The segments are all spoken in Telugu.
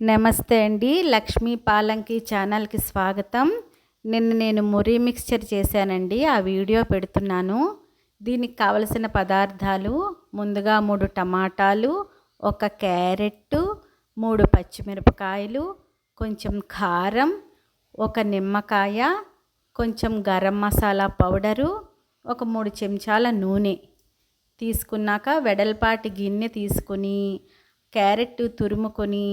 నమస్తే అండి. లక్ష్మీ పాలంకి ఛానల్కి స్వాగతం. నేను మురి మిక్స్చర్ చేశానండి, ఆ వీడియో పెడుతున్నాను. దీనికి కావలసిన పదార్థాలు: ముందుగా 3 టమాటాలు, 1 క్యారెట్, 3 పచ్చిమిరపకాయలు, కొంచెం కారం, 1 నిమ్మకాయ, కొంచెం గరం మసాలా పౌడరు, ఒక 3 చెంచాల నూనె తీసుకున్నాక వెడల్పాటి గిన్నె తీసుకుని క్యారెట్ తురుముకొని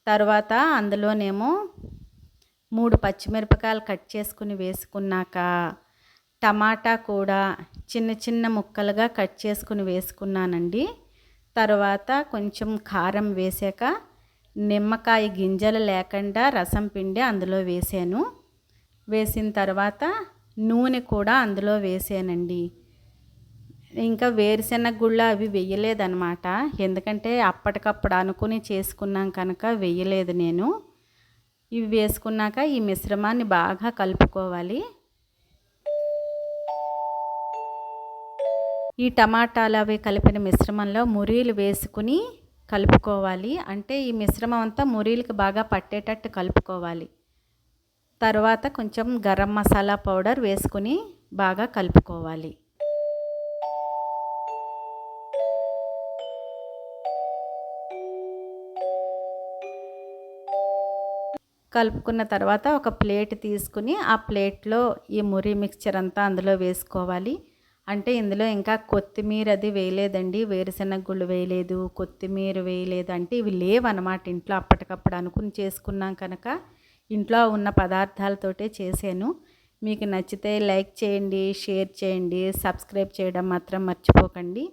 తర్వాత అందులోనేమో 3 పచ్చిమిరపకాయలు కట్ చేసుకుని వేసుకున్నాక టమాటా కూడా చిన్న చిన్న ముక్కలుగా కట్ చేసుకుని వేసుకున్నానండి. తర్వాత కొంచెం కారం వేసాక నిమ్మకాయ గింజలు లేకుండా రసం పిండి అందులో వేసాను. వేసిన తర్వాత నూనె కూడా అందులో వేసానండి. ఇంకా వేరుశెనగ గుళ్ళు అవి వేయలేదన్నమాట, ఎందుకంటే అప్పటికప్పుడు అనుకుని చేసుకున్నాం కనుక వేయలేదు నేను. ఇవి వేసుకున్నాక ఈ మిశ్రమాన్ని బాగా కలుపుకోవాలి. ఈ టమాటాలు అవి కలిపిన మిశ్రమంలో మురీలు వేసుకుని కలుపుకోవాలి. అంటే ఈ మిశ్రమం అంతా మురీలకి బాగా పట్టేటట్టు కలుపుకోవాలి. తర్వాత కొంచెం గరం మసాలా పౌడర్ వేసుకుని బాగా కలుపుకోవాలి. కలుపుకున్న తర్వాత ఒక ప్లేట్ తీసుకుని ఆ ప్లేట్లో ఈ మురి మిక్స్చర్ అంతా అందులో వేసుకోవాలి. అంటే ఇందులో ఇంకా కొత్తిమీర అది వేయలేదండి, వేరుశెనగ గుళ్ళు వేయలేదు, కొత్తిమీర వేయలేదు. అంటే ఇవి లేవన్నమాట ఇంట్లో, అప్పటికప్పుడు అనుకుని చేసుకున్నాం కనుక ఇంట్లో ఉన్న పదార్థాలతోటే చేశాను. మీకు నచ్చితే లైక్ చేయండి, షేర్ చేయండి, సబ్స్క్రైబ్ చేయడం మాత్రం మర్చిపోకండి.